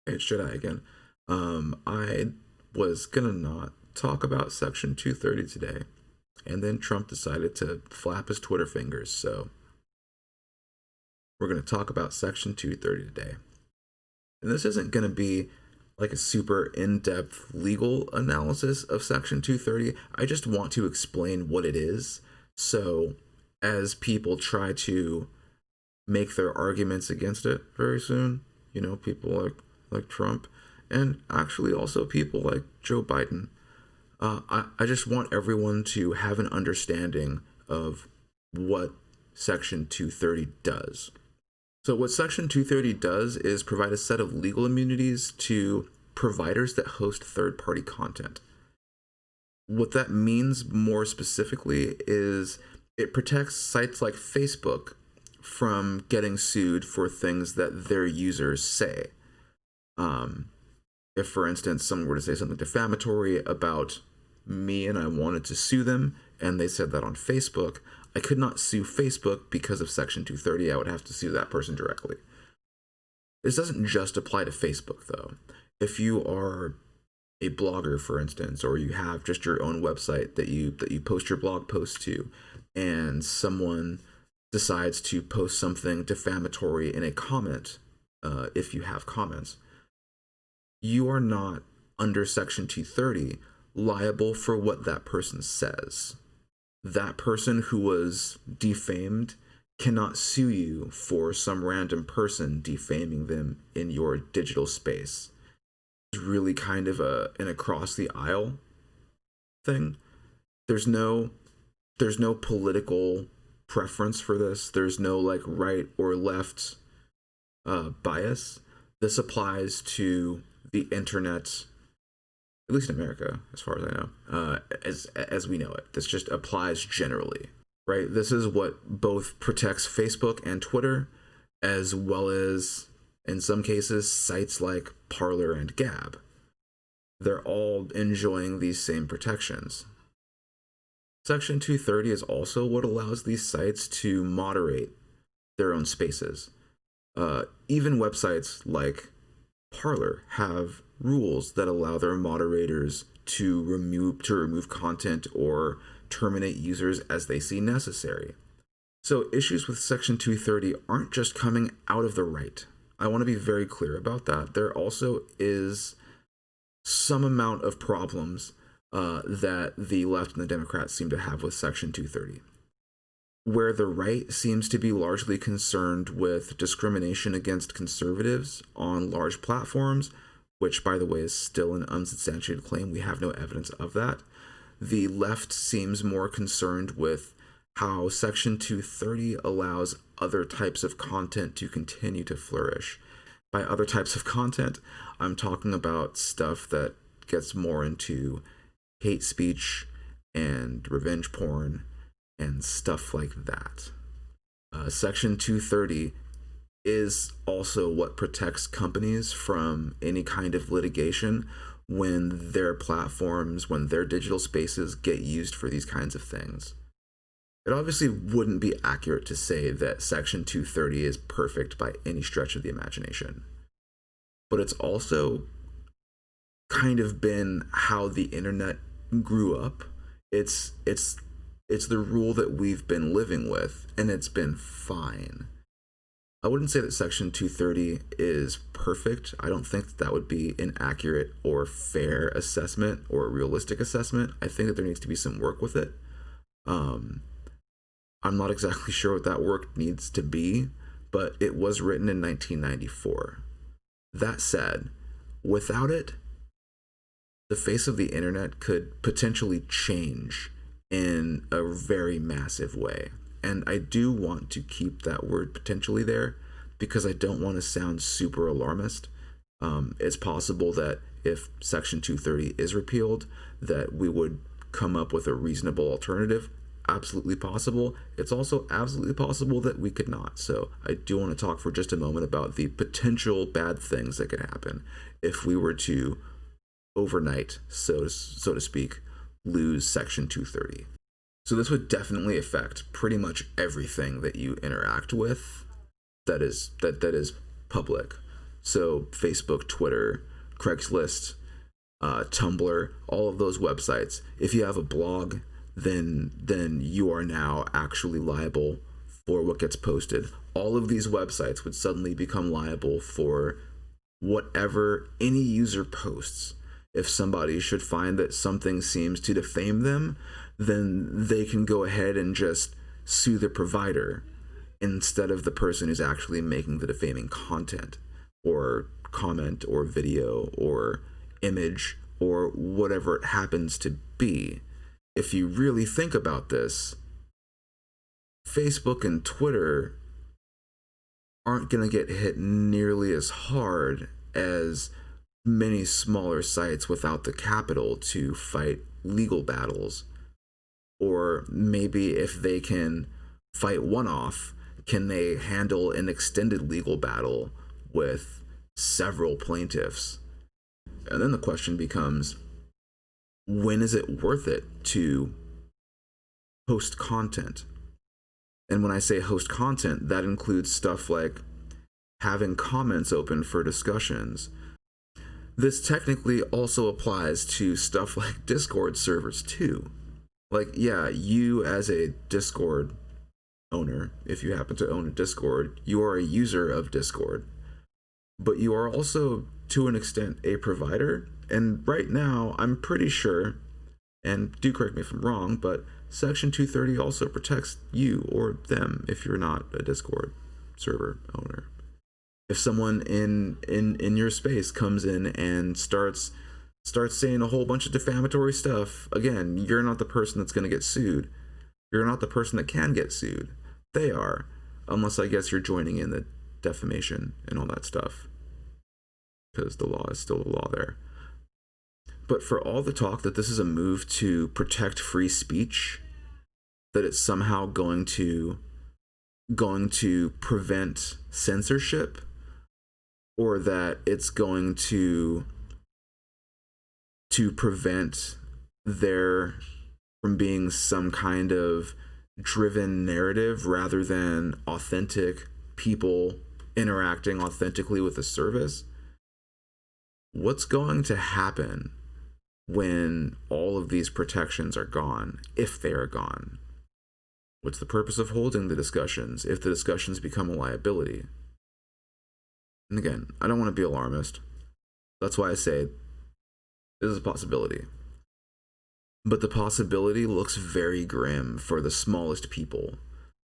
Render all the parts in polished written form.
Hey, should I again? I was gonna not talk about Section 230 today, and then Trump decided to flap his Twitter fingers, so we're gonna talk about Section 230 today. And this isn't gonna be like a super in-depth legal analysis of Section 230. I just want to explain what it is. So as people try to make their arguments against it very soon, people like Trump, and actually also people like Joe Biden. I just want everyone to have an understanding of what Section 230 does. So, what Section 230 does is provide a set of legal immunities to providers that host third party content. What that means more specifically is it protects sites like Facebook from getting sued for things that their users say. If, for instance, someone were to say something defamatory about me and I wanted to sue them, and they said that on Facebook, I could not sue Facebook because of Section 230. I would have to sue that person directly. This doesn't just apply to Facebook, though. If you are a blogger, for instance, or you have just your own website that you post your blog post to, and someone decides to post something defamatory in a comment, if you have comments, you are not, under Section 230, liable for what that person says. That person who was defamed cannot sue you for some random person defaming them in your digital space. It's really kind of an across the aisle thing. There's no political preference for this. There's no like right or left bias. This applies to the internet, at least in America, as far as I know, as we know it. This just applies generally, right? This is what both protects Facebook and Twitter, as well as, in some cases, sites like Parler and Gab. They're all enjoying these same protections. Section 230 is also what allows these sites to moderate their own spaces. Even websites like Parler have rules that allow their moderators to remove content or terminate users as they see necessary. So issues with Section 230 aren't just coming out of the right. I want to be very clear about that. There also is some amount of problems that the left and the Democrats seem to have with Section 230. Where the right seems to be largely concerned with discrimination against conservatives on large platforms, which, by the way, is still an unsubstantiated claim. We have no evidence of that. The left seems more concerned with how Section 230 allows other types of content to continue to flourish. By other types of content, I'm talking about stuff that gets more into hate speech and revenge porn and stuff like that. Section 230 is also what protects companies from any kind of litigation when their platforms, when their digital spaces get used for these kinds of things. It obviously wouldn't be accurate to say that Section 230 is perfect by any stretch of the imagination. But it's also kind of been how the internet grew up. It's the rule that we've been living with, and it's been fine. I wouldn't say that Section 230 is perfect. I don't think that would be an accurate or fair assessment or a realistic assessment. I think that there needs to be some work with it. I'm not exactly sure what that work needs to be, but it was written in 1994. That said, without it, the face of the internet could potentially change in a very massive way. And I do want to keep that word potentially there because I don't want to sound super alarmist. It's possible that if Section 230 is repealed, that we would come up with a reasonable alternative. Absolutely possible. It's also absolutely possible that we could not. So I do want to talk for just a moment about the potential bad things that could happen if we were to overnight, so to speak, lose Section 230. So this would definitely affect pretty much everything that you interact with that is public. So Facebook, Twitter, Craigslist, Tumblr, all of those websites. If you have a blog, then you are now actually liable for what gets posted. All of these websites would suddenly become liable for whatever any user posts. If somebody should find that something seems to defame them, then they can go ahead and just sue the provider instead of the person who's actually making the defaming content or comment or video or image or whatever it happens to be. If you really think about this, Facebook and Twitter aren't going to get hit nearly as hard as many smaller sites without the capital to fight legal battles. Or maybe if they can fight one off, can they handle an extended legal battle with several plaintiffs? And then the question becomes, when is it worth it to host content? And when I say host content, that includes stuff like having comments open for discussions. This technically also applies to stuff like Discord servers too. Like, yeah, you as a Discord owner, if you happen to own a Discord, you are a user of Discord. But you are also, to an extent, a provider. And right now, I'm pretty sure, and do correct me if I'm wrong, but Section 230 also protects you or them if you're not a Discord server owner. If someone in your space comes in and starts saying a whole bunch of defamatory stuff, again, you're not the person that's going to get sued. You're not the person that can get sued. They are, unless I guess you're joining in the defamation and all that stuff, because the law is still the law there. But for all the talk that this is a move to protect free speech, that it's somehow going to prevent censorship, or that it's going to prevent there from being some kind of driven narrative rather than authentic people interacting authentically with the service, what's going to happen when all of these protections are gone, if they are gone? What's the purpose of holding the discussions if the discussions become a liability? And again, I don't want to be alarmist. That's why I say this is a possibility. But the possibility looks very grim for the smallest people,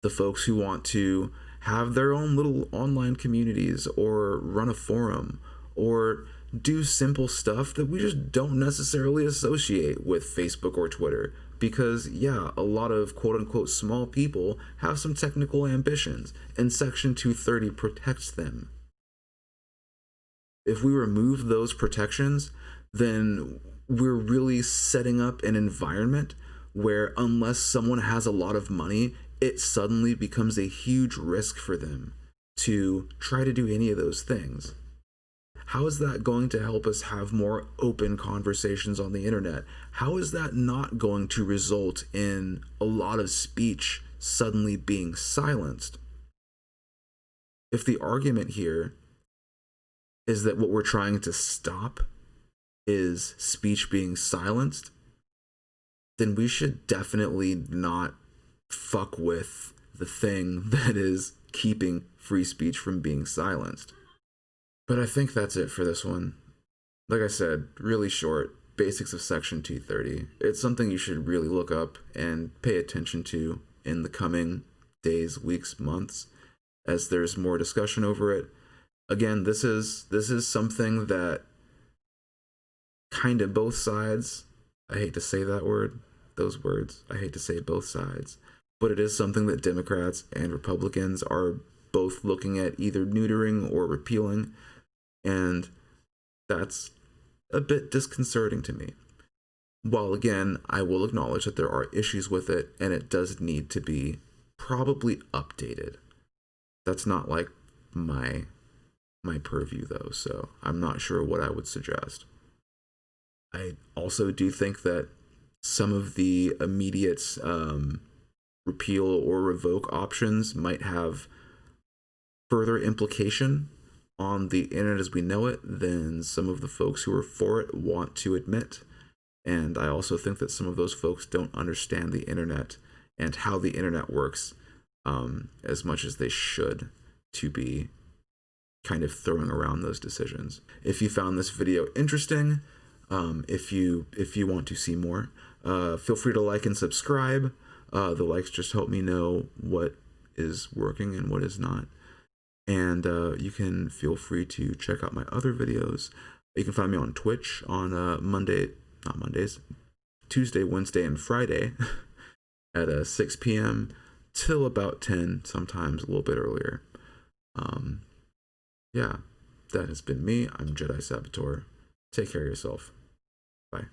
the folks who want to have their own little online communities or run a forum or do simple stuff that we just don't necessarily associate with Facebook or Twitter. Because, yeah, a lot of quote-unquote small people have some technical ambitions, and Section 230 protects them. If we remove those protections, then we're really setting up an environment where unless someone has a lot of money, it suddenly becomes a huge risk for them to try to do any of those things. How is that going to help us have more open conversations on the internet? How is that not going to result in a lot of speech suddenly being silenced? If the argument here is that what we're trying to stop is speech being silenced, then we should definitely not fuck with the thing that is keeping free speech from being silenced. But I think that's it for this one. Like I said, really short, basics of Section 230. It's something you should really look up and pay attention to in the coming days, weeks, months, as there's more discussion over it. Again, this is something that kind of both sides, I hate to say that word, those words, I hate to say both sides, but it is something that Democrats and Republicans are both looking at either neutering or repealing, and that's a bit disconcerting to me. While again, I will acknowledge that there are issues with it, and it does need to be probably updated. That's not like my purview though, so I'm not sure what I would suggest. I also do think that some of the immediate repeal or revoke options might have further implication on the internet as we know it than some of the folks who are for it want to admit. And I also think that some of those folks don't understand the internet and how the internet works as much as they should, to be kind of throwing around those decisions. If you found this video interesting, if you want to see more, feel free to like and subscribe. The likes just help me know what is working and what is not. And you can feel free to check out my other videos. You can find me on Twitch on Tuesday, Wednesday, and Friday at 6 p.m. till about 10, sometimes a little bit earlier. Yeah, that has been me. I'm Jedi Saboteur. Take care of yourself. Bye.